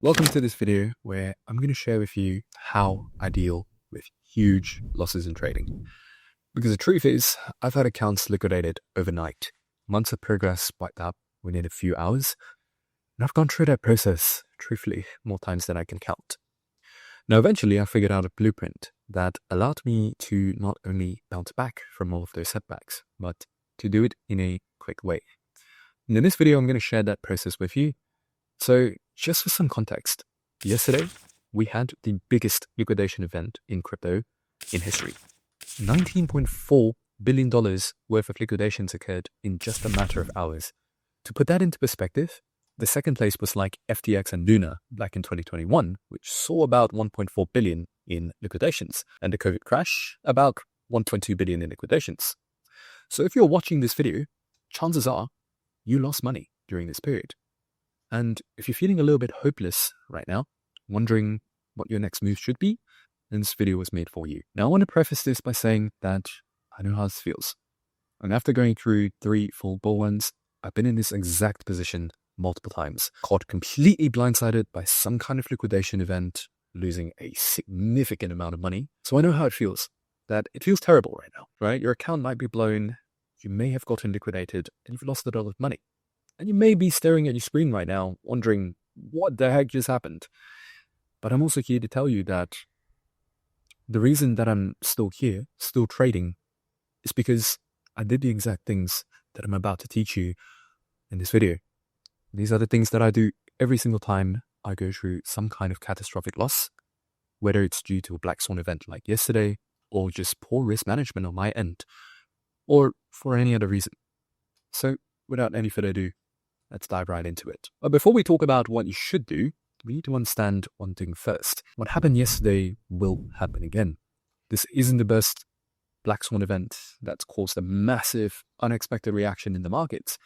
Welcome to this video where I'm going to share with you how I deal with huge losses in trading. Because the truth is, I've had accounts liquidated overnight, months of progress wiped out within a few hours, and I've gone through that process, truthfully, more times than I can count. Now, eventually, I figured out a blueprint that allowed me to not only bounce back from all of those setbacks, but to do it in a quick way. And in this video, I'm going to share that process with you. So just for some context, yesterday we had the biggest liquidation event in crypto in history. $19.4 billion worth of liquidations occurred in just a matter of hours. To put that into perspective, the second place was like FTX and Luna back in 2021, which saw about 1.4 billion in liquidations, and the COVID crash, about 1.2 billion in liquidations. So if you're watching this video, chances are you lost money during this period. And if you're feeling a little bit hopeless right now, wondering what your next move should be, then this video was made for you. Now, I want to preface this by saying that I know how this feels. And after going through 3 full bull runs, I've been in this exact position multiple times, caught completely blindsided by some kind of liquidation event, losing a significant amount of money. So I know how it feels, that it feels terrible right now, right? Your account might be blown, you may have gotten liquidated, and you've lost a lot of money. And you may be staring at your screen right now, wondering what the heck just happened. But I'm also here to tell you that the reason that I'm still here, still trading, is because I did the exact things that I'm about to teach you in this video. These are the things that I do every single time I go through some kind of catastrophic loss, whether it's due to a black swan event like yesterday, or just poor risk management on my end, or for any other reason. So without any further ado, let's dive right into it. But before we talk about what you should do, we need to understand one thing first. What happened yesterday will happen again. This isn't the best black swan event that's caused a massive, unexpected reaction in the markets.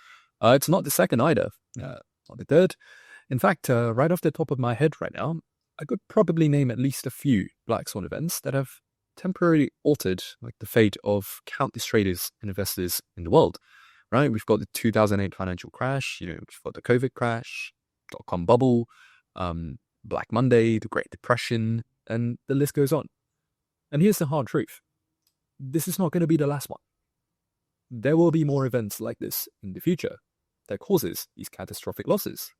It's not the second either, not the third. In fact, right off the top of my head right now, I could probably name at least a few black swan events that have temporarily altered the fate of countless traders and investors in the world. Right, we've got the 2008 financial crash, we've got the COVID crash, dot-com bubble, Black Monday, the Great Depression, and the list goes on. And here's the hard truth. This is not going to be the last one. There will be more events like this in the future that causes these catastrophic losses.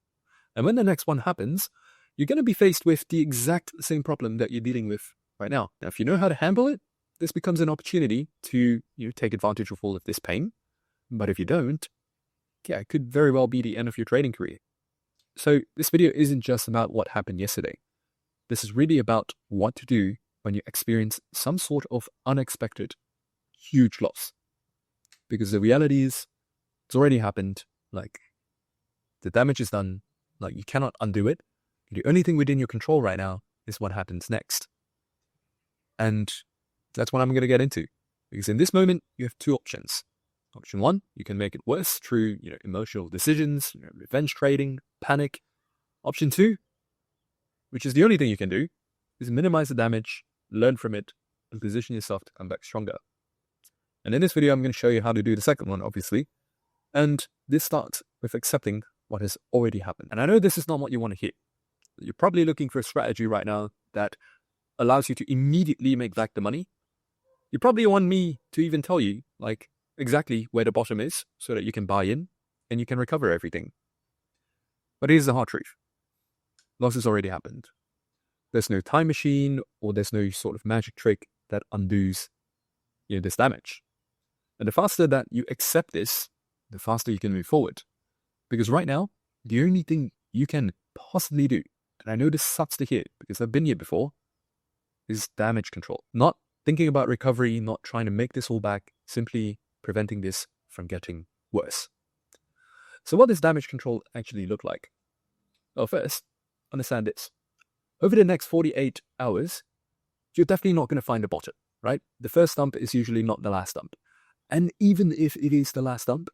And when the next one happens, you're going to be faced with the exact same problem that you're dealing with right now. Now, if you know how to handle it, this becomes an opportunity to take advantage of all of this pain. But if you don't, it could very well be the end of your trading career. So this video isn't just about what happened yesterday. This is really about what to do when you experience some sort of unexpected, huge loss. Because the reality is, it's already happened. The damage is done. You cannot undo it. The only thing within your control right now is what happens next. And that's what I'm going to get into. Because in this moment, you have 2 options. Option 1, you can make it worse through emotional decisions, revenge trading, panic. Option 2, which is the only thing you can do, is minimize the damage, learn from it, and position yourself to come back stronger. And in this video, I'm going to show you how to do the second one, obviously. And this starts with accepting what has already happened. And I know this is not what you want to hear. You're probably looking for a strategy right now that allows you to immediately make back the money. You probably want me to even tell you, exactly where the bottom is so that you can buy in and you can recover everything. But here's the hard truth. Loss has already happened. There's no time machine or there's no sort of magic trick that undoes this damage. And the faster that you accept this, the faster you can move forward. Because right now, the only thing you can possibly do, and I know this sucks to hear because I've been here before, is damage control. Not thinking about recovery, not trying to make this all back, simply preventing this from getting worse. So what does damage control actually look like? Well, first, understand this. Over the next 48 hours, you're definitely not going to find a bottom, right? The first dump is usually not the last dump. And even if it is the last dump,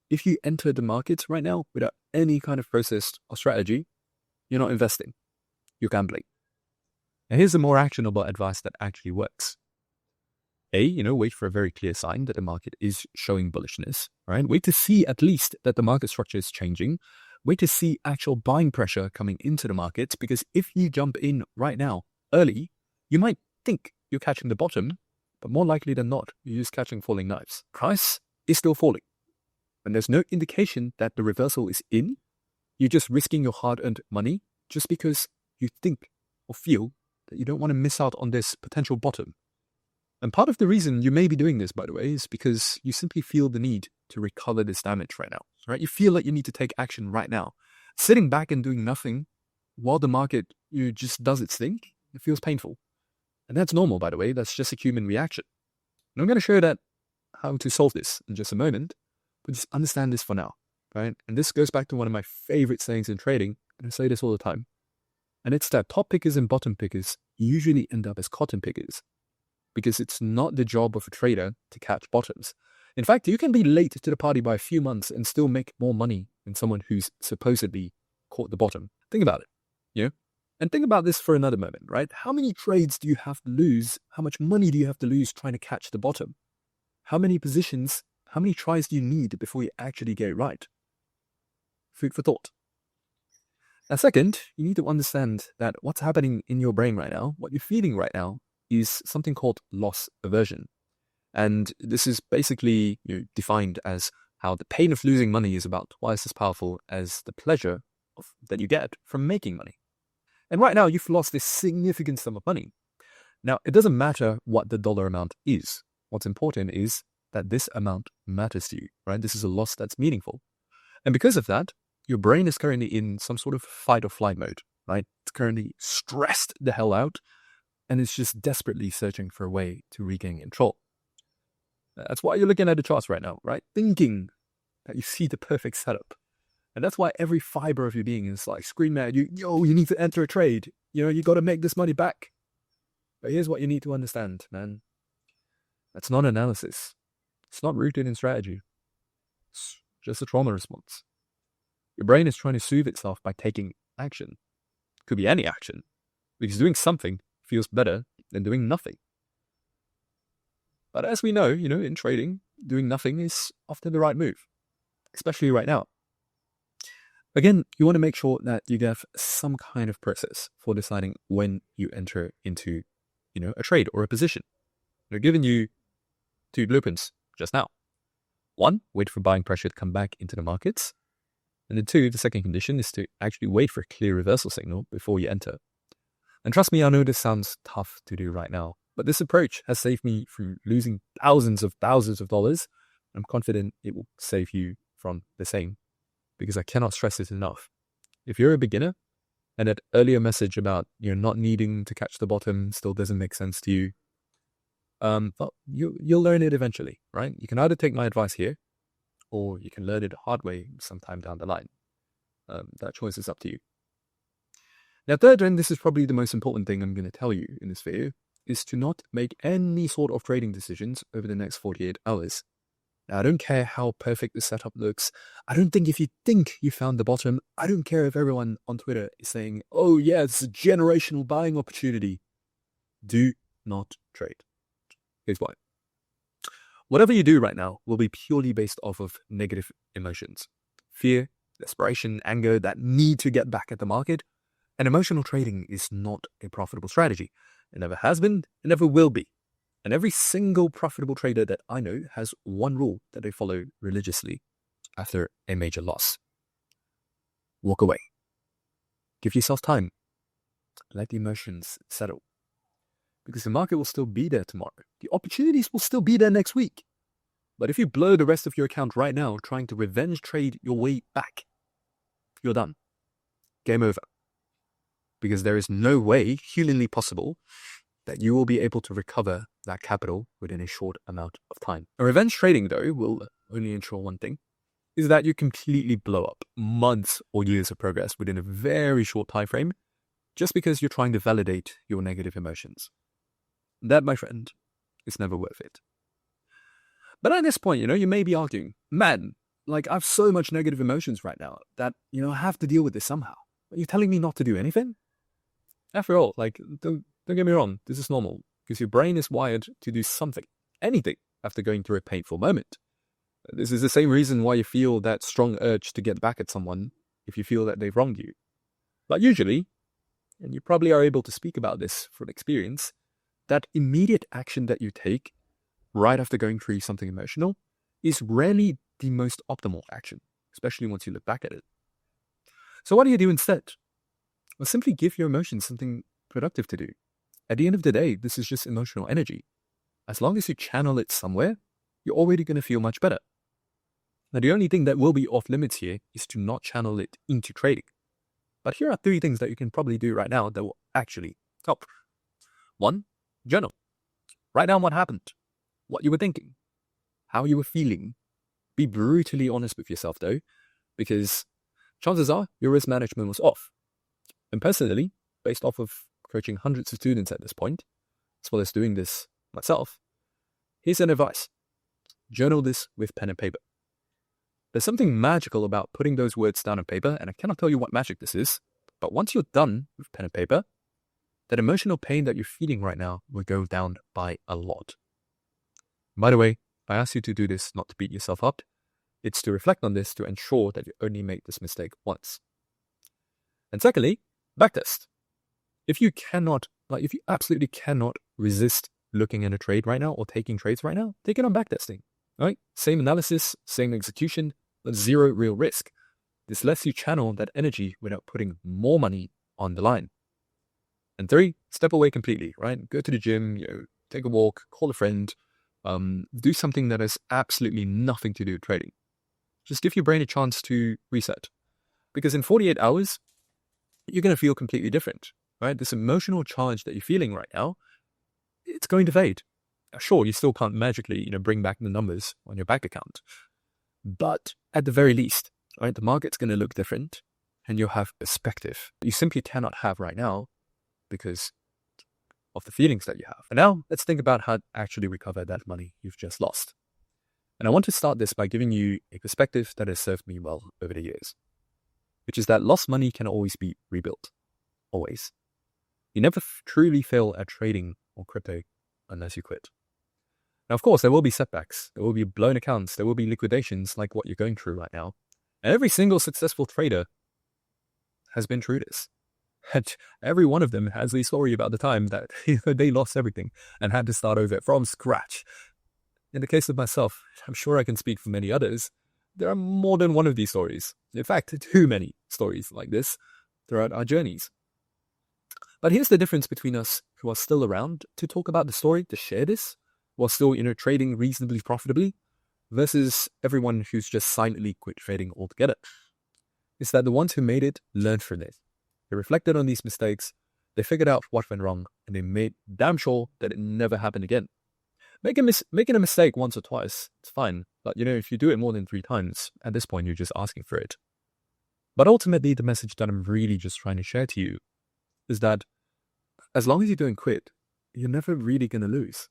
if you enter the markets right now without any kind of process or strategy, you're not investing. You're gambling. And here's the more actionable advice that actually works. Wait for a very clear sign that the market is showing bullishness, right? Wait to see at least that the market structure is changing. Wait to see actual buying pressure coming into the market, because if you jump in right now, early, you might think you're catching the bottom, but more likely than not, you're just catching falling knives. Price is still falling, and there's no indication that the reversal is in. You're just risking your hard-earned money just because you think or feel that you don't want to miss out on this potential bottom. And part of the reason you may be doing this, by the way, is because you simply feel the need to recover this damage right now, right? You feel like you need to take action right now. Sitting back and doing nothing while the market just does its thing, it feels painful. And that's normal, by the way. That's just a human reaction. And I'm going to show that how to solve this in just a moment, but just understand this for now, right? And this goes back to one of my favorite sayings in trading, and I say this all the time. And it's that top pickers and bottom pickers usually end up as cotton pickers, because it's not the job of a trader to catch bottoms. In fact, you can be late to the party by a few months and still make more money than someone who's supposedly caught the bottom. Think about it, you know? And think about this for another moment, right? How many trades do you have to lose? How much money do you have to lose trying to catch the bottom? How many positions, how many tries do you need before you actually get it right? Food for thought. Now, second, you need to understand that what's happening in your brain right now, what you're feeling right now, is something called loss aversion. And this is basically defined as how the pain of losing money is about twice as powerful as the pleasure that you get from making money. And right now, you've lost this significant sum of money. Now, it doesn't matter what the dollar amount is. What's important is that this amount matters to you, right? This is a loss that's meaningful. And because of that, your brain is currently in some sort of fight or flight mode, right? It's currently stressed the hell out, and it's just desperately searching for a way to regain control. That's why you're looking at the charts right now, right? Thinking that you see the perfect setup. And that's why every fiber of your being is like screaming at you, you need to enter a trade. You got to make this money back. But here's what you need to understand, man. That's not analysis. It's not rooted in strategy. It's just a trauma response. Your brain is trying to soothe itself by taking action. Could be any action, because doing something feels better than doing nothing. But as we know, in trading, doing nothing is often the right move, especially right now. Again, you want to make sure that you have some kind of process for deciding when you enter into, a trade or a position. They're giving you 2 blueprints just now. 1, wait for buying pressure to come back into the markets. And then 2, the second condition is to actually wait for a clear reversal signal before you enter. And trust me, I know this sounds tough to do right now, but this approach has saved me from losing thousands of dollars. I'm confident it will save you from the same, because I cannot stress this enough. If you're a beginner and that earlier message about not needing to catch the bottom still doesn't make sense to you, well, you'll learn it eventually, right? You can either take my advice here, or you can learn it the hard way sometime down the line. That choice is up to you. Now, third, and this is probably the most important thing I'm going to tell you in this video, is to not make any sort of trading decisions over the next 48 hours. Now, I don't care how perfect the setup looks. I don't think if you think you found the bottom, I don't care if everyone on Twitter is saying, oh yeah, it's a generational buying opportunity. Do not trade. Here's why. Whatever you do right now will be purely based off of negative emotions. Fear, desperation, anger, that need to get back at the market. And emotional trading is not a profitable strategy. It never has been, it never will be. And every single profitable trader that I know has one rule that they follow religiously after a major loss. Walk away. Give yourself time. Let the emotions settle. Because the market will still be there tomorrow. The opportunities will still be there next week. But if you blow the rest of your account right now trying to revenge trade your way back, you're done. Game over. Because there is no way humanly possible that you will be able to recover that capital within a short amount of time. A revenge trading, though, will only ensure one thing, is that you completely blow up months or years of progress within a very short time frame, just because you're trying to validate your negative emotions. That, my friend, is never worth it. But at this point, you may be arguing, man, I have so much negative emotions right now that, I have to deal with this somehow. Are you telling me not to do anything? After all, don't get me wrong, this is normal, because your brain is wired to do something, anything, after going through a painful moment. This is the same reason why you feel that strong urge to get back at someone if you feel that they've wronged you. But usually, and you probably are able to speak about this from experience, that immediate action that you take right after going through something emotional is rarely the most optimal action, especially once you look back at it. So what do you do instead? Well, simply give your emotions something productive to do. At the end of the day, this is just emotional energy. As long as you channel it somewhere, you're already going to feel much better. Now, the only thing that will be off limits here is to not channel it into trading. But here are 3 things that you can probably do right now that will actually help. 1, journal. Write down what happened, what you were thinking, how you were feeling. Be brutally honest with yourself though, because chances are your risk management was off. And personally, based off of coaching hundreds of students at this point, as well as doing this myself, here's an advice. Journal this with pen and paper. There's something magical about putting those words down on paper, and I cannot tell you what magic this is, but once you're done with pen and paper, that emotional pain that you're feeling right now will go down by a lot. By the way, I ask you to do this not to beat yourself up. It's to reflect on this to ensure that you only make this mistake once. And secondly, backtest. If you absolutely cannot resist looking at a trade right now or taking trades right now, take it on backtesting. Right? Same analysis, same execution, but 0 real risk. This lets you channel that energy without putting more money on the line. And 3, step away completely, right? Go to the gym, take a walk, call a friend, do something that has absolutely nothing to do with trading. Just give your brain a chance to reset. Because in 48 hours, you're going to feel completely different, right? This emotional charge that you're feeling right now, it's going to fade. Sure, you still can't magically, bring back the numbers on your bank account. But at the very least, right, the market's going to look different and you'll have perspective you simply cannot have right now because of the feelings that you have. And now let's think about how to actually recover that money you've just lost. And I want to start this by giving you a perspective that has served me well over the years, which is that lost money can always be rebuilt. Always. You never truly fail at trading or crypto unless you quit. Now, of course, there will be setbacks. There will be blown accounts. There will be liquidations like what you're going through right now. And every single successful trader has been through this. And every one of them has a story about the time that they lost everything and had to start over from scratch. In the case of myself, I'm sure I can speak for many others. There are more than one of these stories. In fact, too many stories like this throughout our journeys. But here's the difference between us who are still around to talk about the story, to share this, while still, trading reasonably profitably, versus everyone who's just silently quit trading altogether. It's that the ones who made it learned from it. They reflected on these mistakes, they figured out what went wrong, and they made damn sure that it never happened again. Making a mistake once or twice, it's fine. But, if you do it more than 3 times, at this point, you're just asking for it. But ultimately, the message that I'm really just trying to share to you is that as long as you don't quit, you're never really going to lose.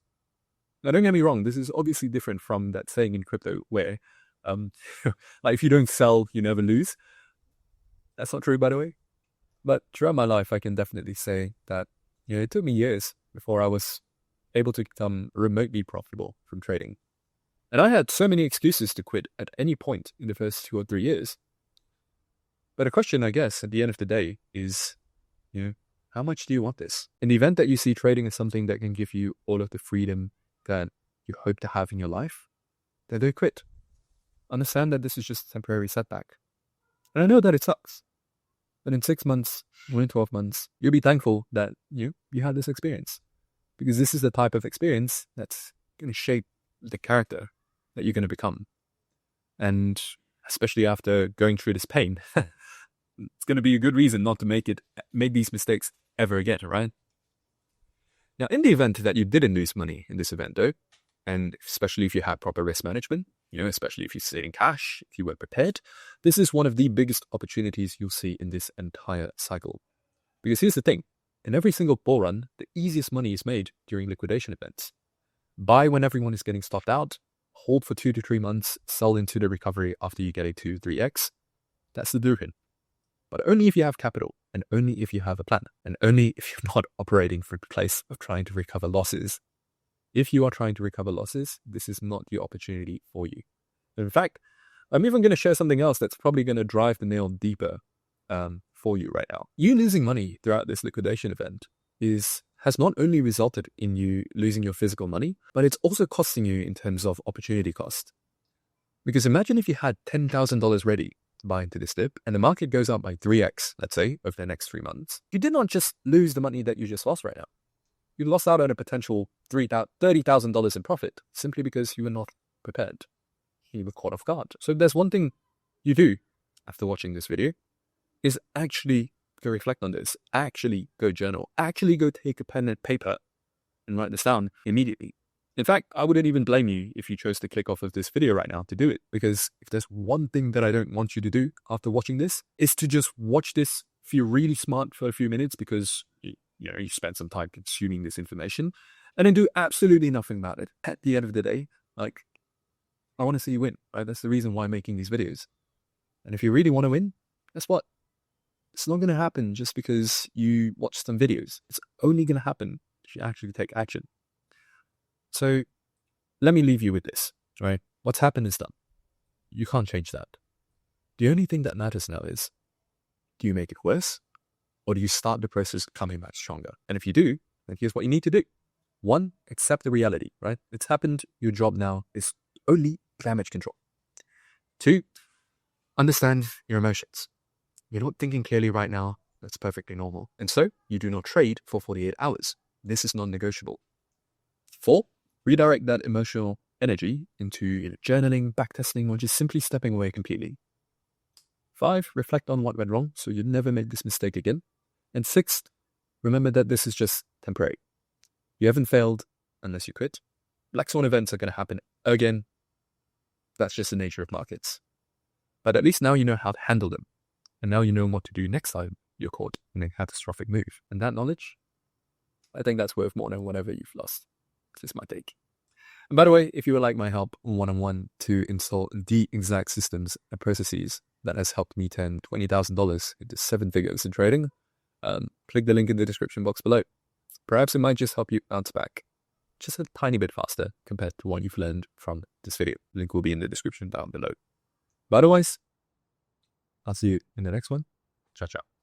Now, don't get me wrong, this is obviously different from that saying in crypto where, like if you don't sell, you never lose. That's not true, by the way. But throughout my life, I can definitely say that, it took me years before I was able to become remotely profitable from trading. And I had so many excuses to quit at any point in the first 2 or 3 years. But the question, I guess, at the end of the day is, how much do you want this? In the event that you see trading as something that can give you all of the freedom that you hope to have in your life, then don't quit. Understand that this is just a temporary setback. And I know that it sucks. But in 6 months or in 12 months, you'll be thankful that you had this experience. Because this is the type of experience that's going to shape the character that you're going to become. And especially after going through this pain, it's going to be a good reason not to make these mistakes ever again, right? Now, in the event that you didn't lose money in this event, though, and especially if you had proper risk management, especially if you stayed in cash, if you were prepared, this is one of the biggest opportunities you'll see in this entire cycle. Because here's the thing, in every single bull run, the easiest money is made during liquidation events. Buy when everyone is getting stopped out, hold for 2 to 3 months, sell into the recovery after you get a 2-3x. That's the doing. But only if you have capital, and only if you have a plan, and only if you're not operating from a place of trying to recover losses. If you are trying to recover losses, this is not the opportunity for you. In fact, I'm even going to share something else that's probably going to drive the nail deeper for you right now. You losing money throughout this liquidation event has not only resulted in you losing your physical money, but it's also costing you in terms of opportunity cost. Because imagine if you had $10,000 ready to buy into this dip and the market goes up by 3x, let's say, over the next 3 months. You did not just lose the money that you just lost right now. You lost out on a potential $30,000 in profit simply because you were not prepared. You were caught off guard. So there's one thing you do after watching this video is actually go reflect on this, actually go journal, actually go take a pen and paper and write this down immediately. In fact, I wouldn't even blame you if you chose to click off of this video right now to do it, because if there's one thing that I don't want you to do after watching this is to just watch this, feel really smart for a few minutes because you spent some time consuming this information and then do absolutely nothing about it. At the end of the day, like, I want to see you win, right? That's the reason why I'm making these videos. And if you really want to win, guess what? It's not going to happen just because you watch some videos. It's only going to happen if you actually take action. So let me leave you with this, right? What's happened is done. You can't change that. The only thing that matters now is, do you make it worse? Or do you start the process coming back stronger? And if you do, then here's what you need to do. 1, accept the reality, right? It's happened. Your job now is only damage control. 2, understand your emotions. You're not thinking clearly right now. That's perfectly normal. And so you do not trade for 48 hours. This is non-negotiable. 4, redirect that emotional energy into journaling, backtesting, or just simply stepping away completely. 5, reflect on what went wrong so you never make this mistake again. And 6, remember that this is just temporary. You haven't failed unless you quit. Black swan events are going to happen again. That's just the nature of markets. But at least now you know how to handle them. And now you know what to do next time you're caught in a catastrophic move. And that knowledge, I think that's worth more than whatever you've lost. This is my take. And by the way, if you would like my help one-on-one to install the exact systems and processes that has helped me turn $20,000 into 7 figures in trading, click the link in the description box below. Perhaps it might just help you bounce back just a tiny bit faster compared to what you've learned from this video. Link will be in the description down below. But otherwise, I'll see you in the next one. Ciao, ciao.